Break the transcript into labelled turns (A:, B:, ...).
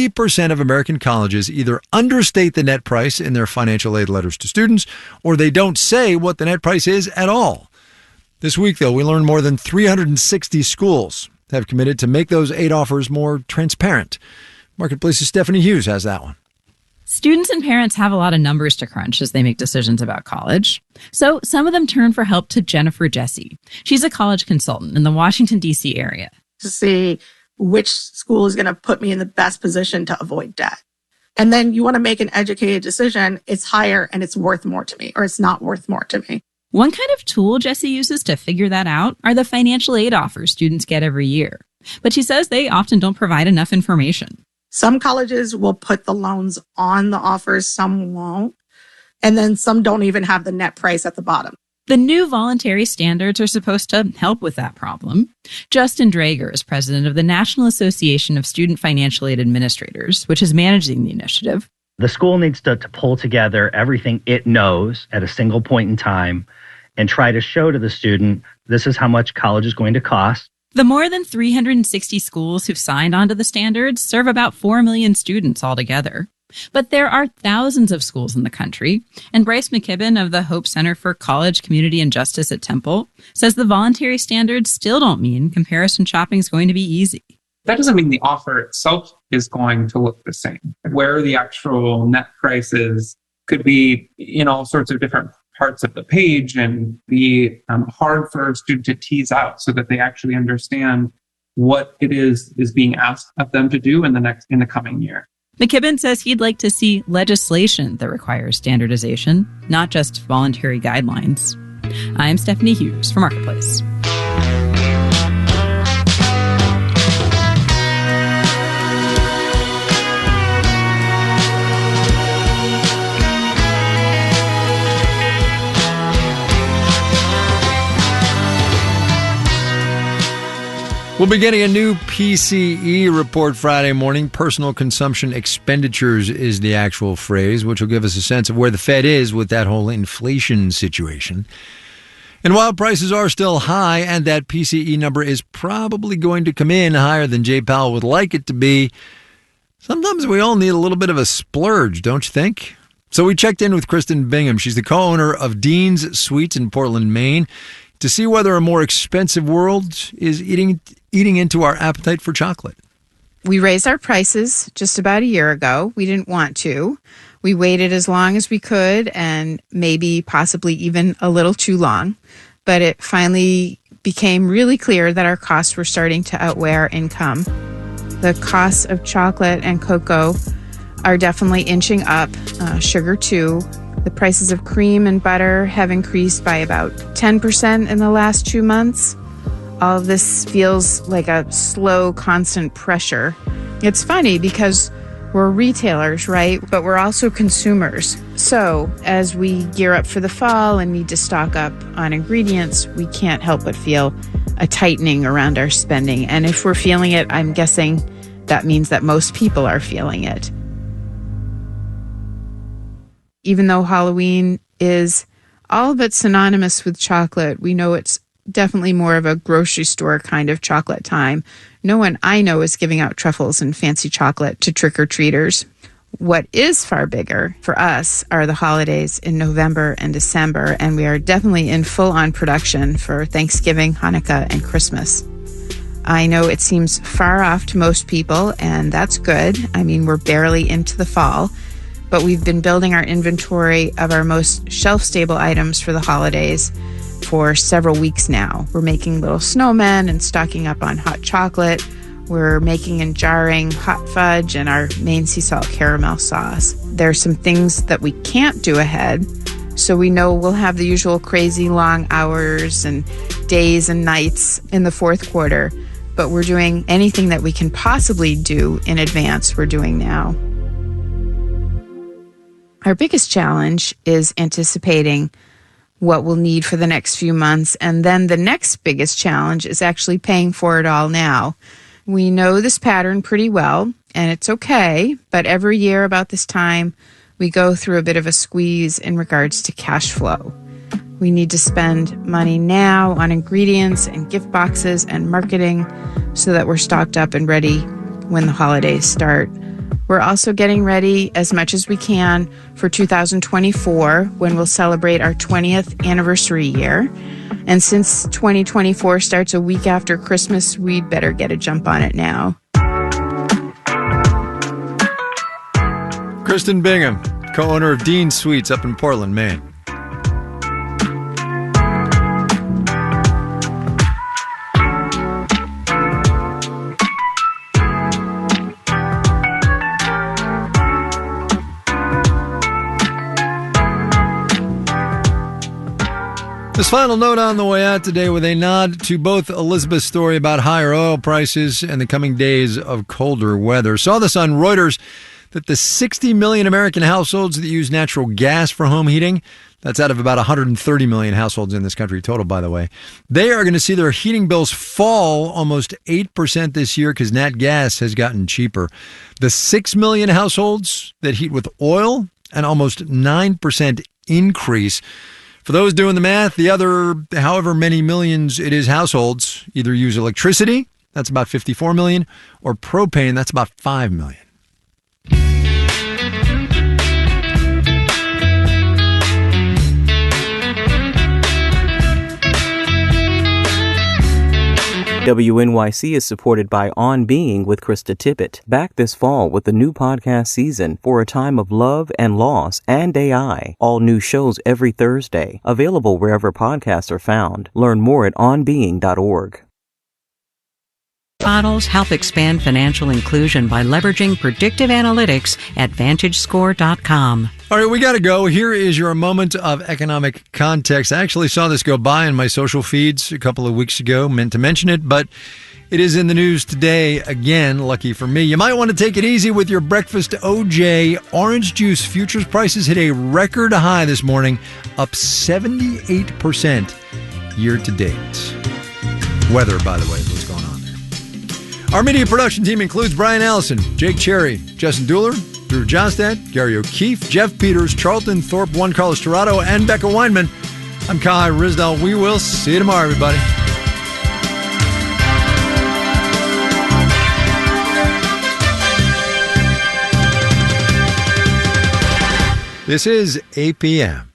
A: 80% of American colleges either understate the net price in their financial aid letters to students, or they don't say what the net price is at all. This week, though, we learned more than 360 schools have committed to make those aid offers more transparent. Marketplace's Stephanie Hughes has that one.
B: Students and parents have a lot of numbers to crunch as they make decisions about college. So some of them turn for help to Jennifer Jesse. She's a college consultant in the Washington, D.C. area.
C: To see which school is going to put me in the best position to avoid debt. And then you want to make an educated decision. It's higher and it's worth more to me, or it's not worth more to me.
B: One kind of tool Jesse uses to figure that out are the financial aid offers students get every year. But she says they often don't provide enough information.
C: Some colleges will put the loans on the offers, some won't. And then some don't even have the net price at the bottom.
B: The new voluntary standards are supposed to help with that problem. Justin Drager is president of the National Association of Student Financial Aid Administrators, which is managing the initiative.
D: The school needs to pull together everything it knows at a single point in time and try to show to the student, this is how much college is going to cost.
B: The more than 360 schools who've signed onto the standards serve about 4 million students altogether. But there are thousands of schools in the country, and Bryce McKibben of the Hope Center for College, Community, and Justice at Temple says the voluntary standards still don't mean comparison shopping is going to be easy.
E: That doesn't mean the offer itself is going to look the same. Where the actual net prices could be in all sorts of different parts of the page and be hard for a student to tease out so that they actually understand what it is being asked of them to do in the coming year.
B: McKibben says he'd like to see legislation that requires standardization, not just voluntary guidelines. I'm Stephanie Hughes for Marketplace.
A: We'll be getting a new PCE report Friday morning. Personal consumption expenditures is the actual phrase, which will give us a sense of where the Fed is with that whole inflation situation. And while prices are still high and that PCE number is probably going to come in higher than Jay Powell would like it to be, sometimes we all need a little bit of a splurge, don't you think? So we checked in with Kristen Bingham. She's the co-owner of Dean's Sweets in Portland, Maine, to see whether a more expensive world is eating into our appetite for chocolate.
F: We raised our prices just about a year ago. We didn't want to. We waited as long as we could and maybe possibly even a little too long. But it finally became really clear that our costs were starting to outweigh our income. The costs of chocolate and cocoa are definitely inching up, sugar too. The prices of cream and butter have increased by about 10% in the last 2 months. All of this feels like a slow, constant pressure. It's funny because we're retailers, right? But we're also consumers. So as we gear up for the fall and need to stock up on ingredients, we can't help but feel a tightening around our spending. And if we're feeling it, I'm guessing that means that most people are feeling it. Even though Halloween is all but synonymous with chocolate, we know it's definitely more of a grocery store kind of chocolate time. No one I know is giving out truffles and fancy chocolate to trick-or-treaters. What is far bigger for us are the holidays in November and December, and we are definitely in full-on production for Thanksgiving, Hanukkah, and Christmas. I know it seems far off to most people, and that's good. I mean, we're barely into the fall. But we've been building our inventory of our most shelf-stable items for the holidays for several weeks now. We're making little snowmen and stocking up on hot chocolate. We're making and jarring hot fudge and our Maine sea salt caramel sauce. There are some things that we can't do ahead, so we know we'll have the usual crazy long hours and days and nights in the fourth quarter, but we're doing anything that we can possibly do in advance, we're doing now. Our biggest challenge is anticipating what we'll need for the next few months, and then the next biggest challenge is actually paying for it all now. We know this pattern pretty well, and it's okay, but every year about this time, we go through a bit of a squeeze in regards to cash flow. We need to spend money now on ingredients and gift boxes and marketing so that we're stocked up and ready when the holidays start. We're also getting ready as much as we can for 2024, when we'll celebrate our 20th anniversary year. And since 2024 starts a week after Christmas, we'd better get a jump on it now.
A: Kristen Bingham, co-owner of Dean Sweets up in Portland, Maine. This final note on the way out today with a nod to both Elizabeth's story about higher oil prices and the coming days of colder weather. Saw this on Reuters that the 60 million American households that use natural gas for home heating, that's out of about 130 million households in this country total, by the way, they are going to see their heating bills fall almost 8% this year because nat gas has gotten cheaper. The 6 million households that heat with oil, an almost 9% increase. For those doing the math, the other however many millions it is households either use electricity, that's about 54 million, or propane, that's about 5 million.
G: WNYC is supported by On Being with Krista Tippett. Back this fall with the new podcast season for a time of love and loss and AI. All new shows every Thursday. Available wherever podcasts are found. Learn more at onbeing.org.
H: Models help expand financial inclusion by leveraging predictive analytics at VantageScore.com.
A: All right, we got to go. Here is your moment of economic context. I actually saw this go by in my social feeds a couple of weeks ago. Meant to mention it, but it is in the news today again. Lucky for me. You might want to take it easy with your breakfast OJ. Orange juice futures prices hit a record high this morning, up 78% year to date. Weather, by the way, is what's going on. Our media production team includes Brian Allison, Jake Cherry, Justin Dueller, Drew Johnstad, Gary O'Keefe, Jeff Peters, Charlton Thorpe, Juan Carlos Torado, and Becca Weinman. I'm Kai Risdal. We will see you tomorrow, everybody. This is APM.